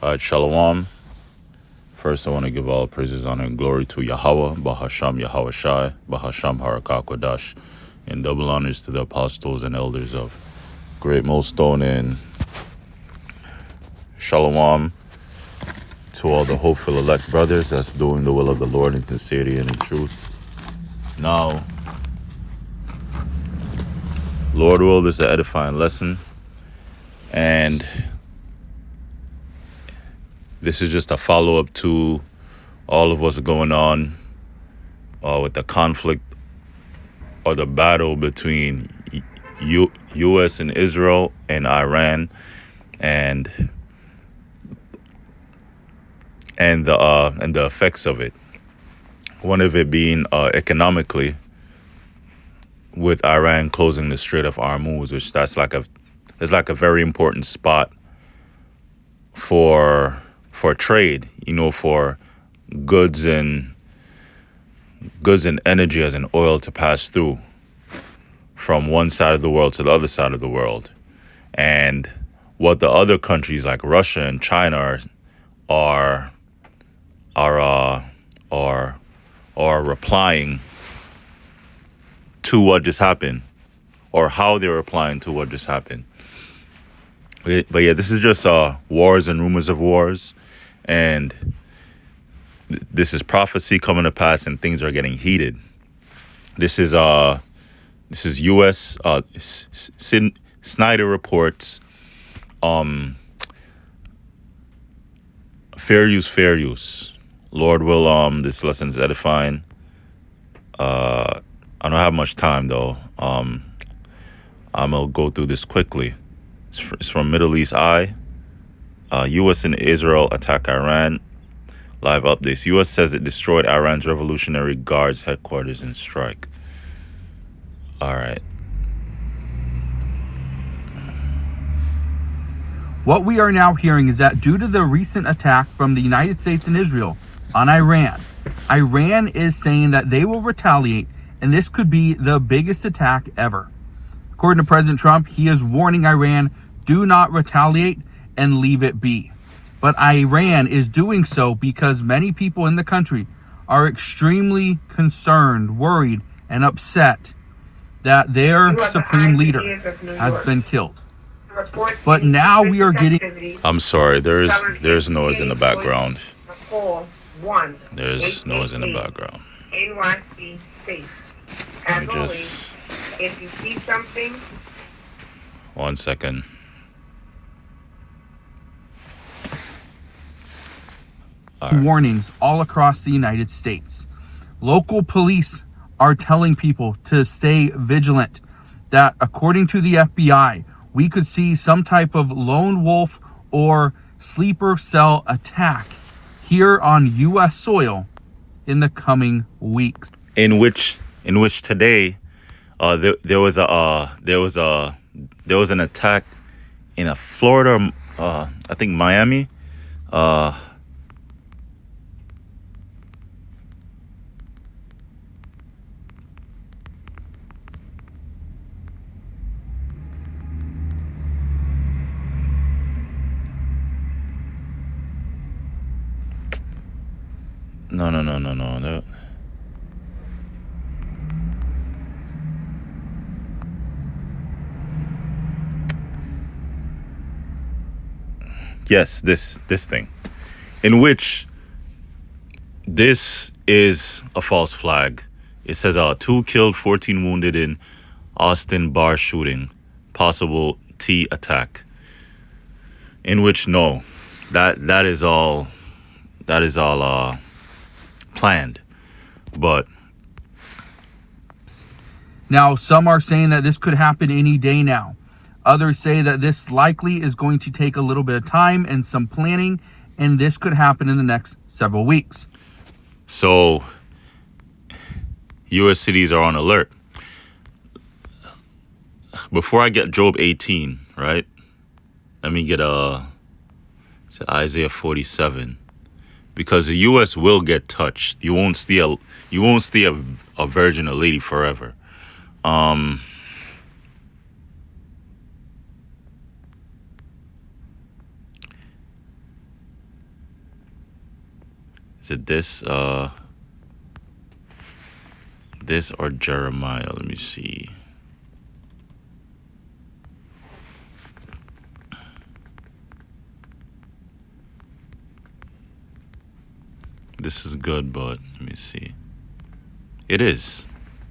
All right, Shalom. First, I want to give all praises, honor, and glory to Yahweh, Bahasham Yahweh Shai, Bahasham Harakah Kodash, and double honors to the apostles and elders of Great Millstone, and Shalom to all the hopeful elect brothers that's doing the will of the Lord in sincerity and in truth. Now, Lord will, this is an edifying lesson, and this is just a follow-up to all of what's going on with the conflict or the battle between U.S. and Israel and Iran, and the effects of it. One of it being economically, with Iran closing the Strait of Hormuz, which that's like a very important spot for trade, for goods and energy as in oil to pass through from one side of the world to the other side of the world. And what the other countries like Russia and China are replying to what just happened, or how they're replying to what just happened. But yeah, this is just wars and rumors of wars, and this is prophecy coming to pass, and things are getting heated. This is U.S. Snyder reports. Fair use. Lord will, this lesson is edifying. I don't have much time though. I'm gonna go through this quickly. It's from Middle East Eye. U.S. and Israel attack Iran. Live updates. U.S. says it destroyed Iran's Revolutionary Guards headquarters in strike. All right. What we are now hearing is that due to the recent attack from the United States and Israel on Iran, Iran is saying that they will retaliate, and this could be the biggest attack ever. According to President Trump, he is warning Iran, do not retaliate and leave it be. But Iran is doing so because many people in the country are extremely concerned, worried, and upset that their supreme leader has been killed. But now we are getting... I'm sorry, there's noise in the background. There's noise in the background. NYC safe. As always, if you see something... 1 second. Warnings all across the United States. Local police are telling people to stay vigilant, that according to the FBI, we could see some type of lone wolf or sleeper cell attack here on U.S. soil in the coming weeks. In which today, there was an attack in a Florida, I think Miami. No. Yes, this thing, in which this is a false flag. It says 2 killed, 14 wounded in Austin bar shooting, possible T attack. In which no, that is all planned. But now some are saying that this could happen any day now. Others say that this likely is going to take a little bit of time and some planning, and this could happen in the next several weeks. So U.S. cities are on alert. Before I get Job 18, right? Let me get Isaiah 47. Because the U.S. will get touched. You won't see a virgin, a lady forever. Is it this? This or Jeremiah? Let me see. This is good, but let me see. It is.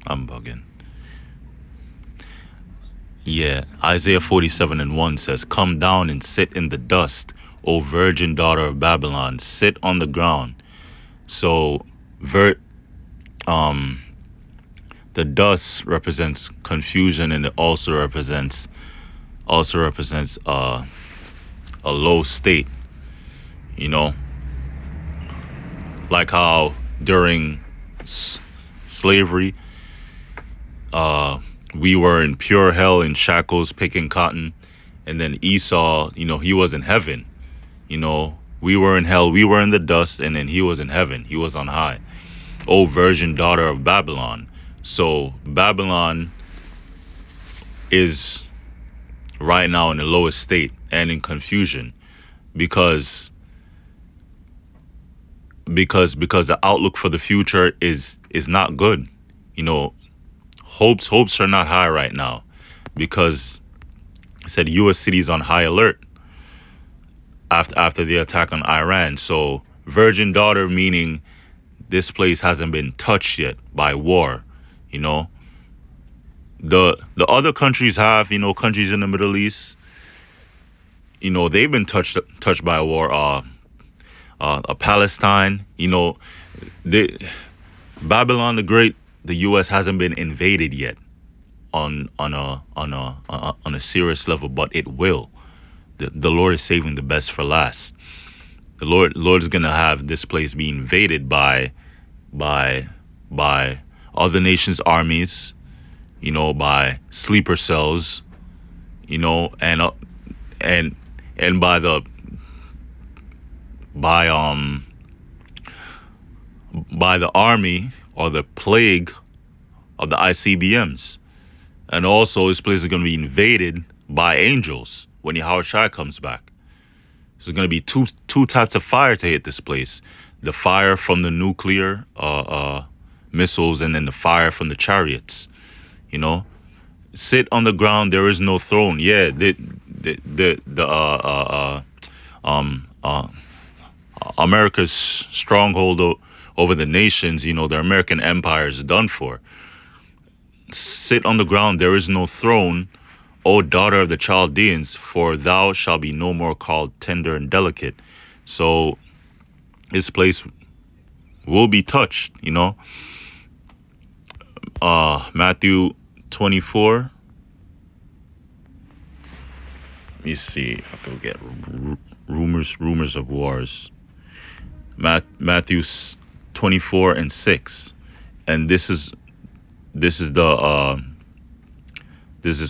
I'm bugging. Yeah, Isaiah 47:1 says, "Come down and sit in the dust, O virgin daughter of Babylon. Sit on the ground." So, the dust represents confusion, and it also represents a low state. You know, like how during slavery, we were in pure hell in shackles picking cotton, and then Esau, he was in heaven. We were in hell, we were in the dust, and then he was in heaven, he was on high. O virgin daughter of Babylon. So Babylon is right now in the lowest state and in confusion because the outlook for the future is not good. Hopes are not high right now because it said U.S. cities on high alert after the attack on Iran. So virgin daughter meaning this place hasn't been touched yet by war. The other countries have, countries in the Middle East, they've been touched by war. Palestine, Babylon the Great, the U.S. hasn't been invaded yet on a serious level, but it will. The Lord is saving the best for last. The Lord is gonna have this place be invaded by other nations' armies, by sleeper cells, and by the army or the plague of the ICBMs. And also this place is going to be invaded by angels when Yahushua comes back. So there's going to be two types of fire to hit this place. The fire from the nuclear missiles, and then the fire from the chariots. Sit on the ground, there is no throne. Yeah, America's stronghold over the nations, the American empire is done for. Sit on the ground, there is no throne, O daughter of the Chaldeans, for thou shalt be no more called tender and delicate. So this place will be touched, Matthew 24. Let me see if I can get rumors of wars. Matthew 24:6, and this is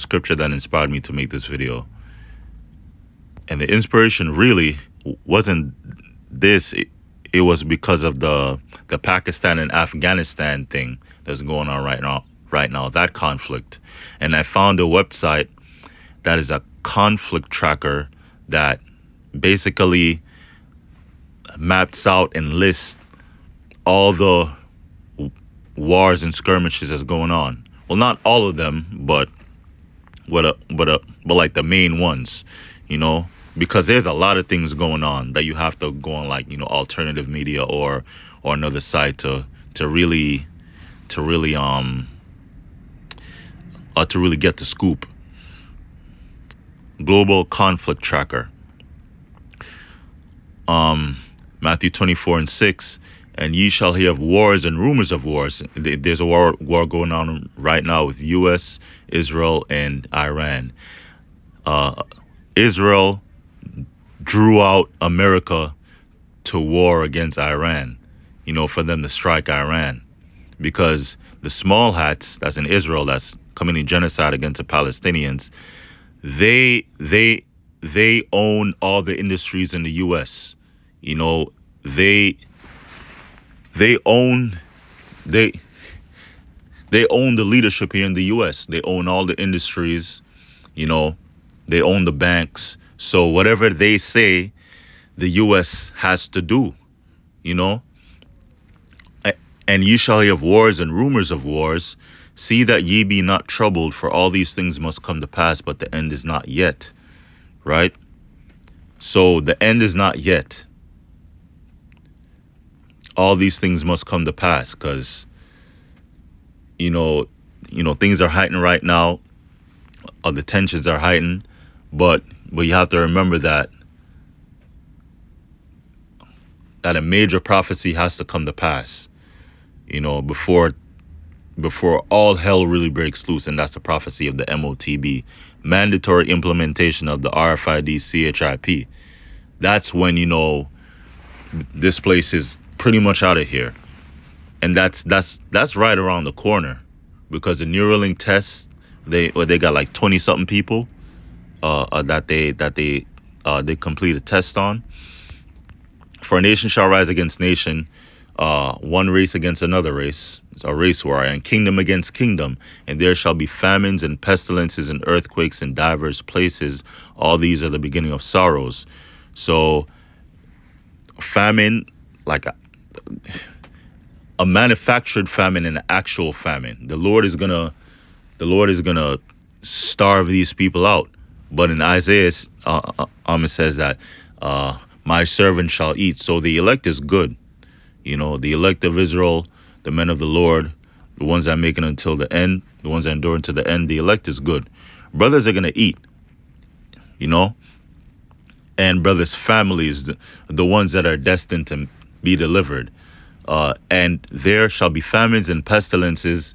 scripture that inspired me to make this video. And the inspiration really wasn't this. It was because of the Pakistan and Afghanistan thing that's going on right now, that conflict. And I found a website that is a conflict tracker that basically maps out and lists all the wars and skirmishes that's going on. Well, not all of them, but like the main ones, because there's a lot of things going on that you have to go on, like, alternative media or another site to really get the scoop. Global conflict tracker. Matthew 24:6, and ye shall hear of wars and rumors of wars. There's a war going on right now with U.S., Israel, and Iran. Israel drew out America to war against Iran, for them to strike Iran, because the small hats that's in Israel that's committing genocide against the Palestinians, they own all the industries in the U.S. They own the leadership here in the U.S. They own all the industries, they own the banks. So whatever they say, the U.S. has to do, And ye shall hear of wars and rumors of wars. See that ye be not troubled, for all these things must come to pass, but the end is not yet. Right? So the end is not yet. All these things must come to pass because, you know, things are heightened right now. The tensions are heightened, but you have to remember that a major prophecy has to come to pass, before all hell really breaks loose, and that's the prophecy of the MOTB, mandatory implementation of the RFID CHIP. That's when this place is pretty much out of here, and that's right around the corner, because the Neuralink tests, they got like 20 something people that they complete a test on. For a nation shall rise against nation, one race against another race, a race war, and kingdom against kingdom, and there shall be famines and pestilences and earthquakes in divers places. All these are the beginning of sorrows. So famine, like a manufactured famine and an actual famine. The Lord is gonna starve these people out. But in Isaiah, it says that my servant shall eat. So the elect is good. The elect of Israel, the men of the Lord, the ones that make it until the end, the ones that endure until the end, the elect is good. Brothers are going to eat, and brothers' families, the ones that are destined to be delivered. And there shall be famines and pestilences,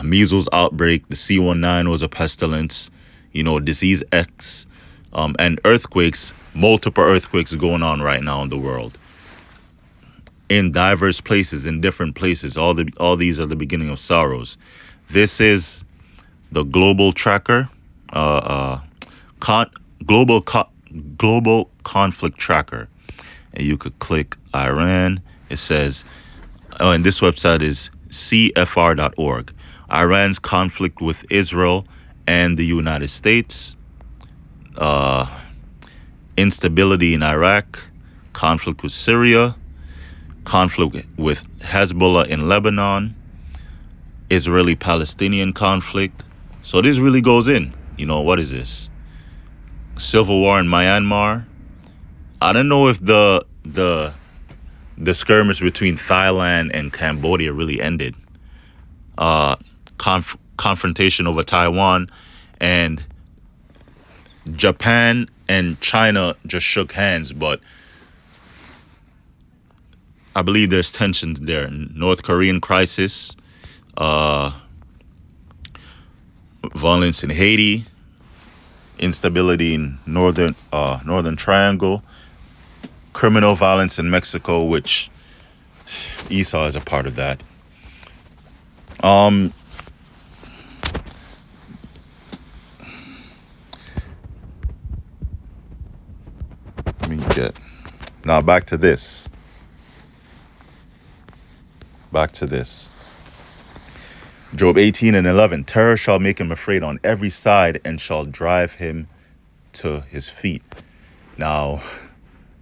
measles outbreak, the C19 was a pestilence, disease X, and earthquakes, multiple earthquakes going on right now in the world. In diverse places, in different places, all these are the beginning of sorrows. This is the global tracker, global conflict tracker, and you could click Iran. It says, and this website is cfr.org. Iran's conflict with Israel and the United States, instability in Iraq, conflict with Syria, conflict with Hezbollah in Lebanon, Israeli-Palestinian conflict. So this really goes in. What is this? Civil war in Myanmar. I don't know if the skirmish between Thailand and Cambodia really ended. Confrontation over Taiwan, and Japan and China just shook hands, but I believe there's tensions there. North Korean crisis, violence in Haiti, instability in northern Triangle, criminal violence in Mexico, which Esau is a part of that. Let me get now back to this. Job 18:11. Terror shall make him afraid on every side, and shall drive him to his feet. Now,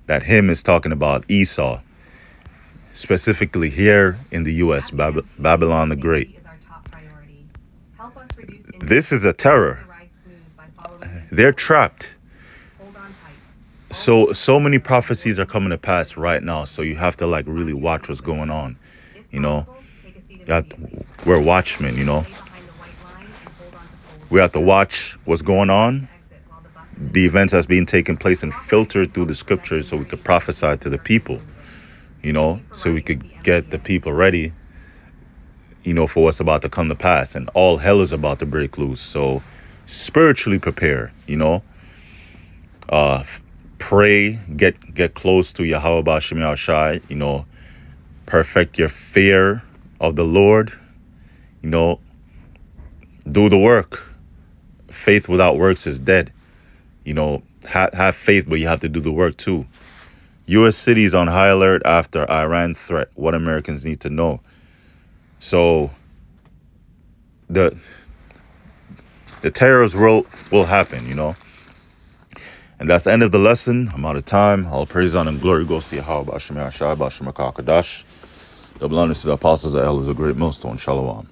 that him is talking about Esau, specifically here in the U.S., Babylon the Great. This is a terror. They're trapped. So many prophecies are coming to pass right now, so you have to really watch what's going on. We're watchmen, We have to watch what's going on, the events that's being taken place, and filtered through the scriptures so we could prophesy to the people, so we could get the people ready, for what's about to come to pass. And all hell is about to break loose. So spiritually prepare, pray, get close to Yahweh B'Shem Yahushai, perfect your fear of the Lord, do the work. Faith without works is dead. Have faith, but you have to do the work too. U.S. cities on high alert after Iran threat. What Americans need to know. So the terrors will happen, And that's the end of the lesson. I'm out of time. All praise, honor, and glory goes to Yahweh B'Shem Yahushai B'Shem HaKadosh. Double honors to the apostles, the elders, a great millstone. Shalom.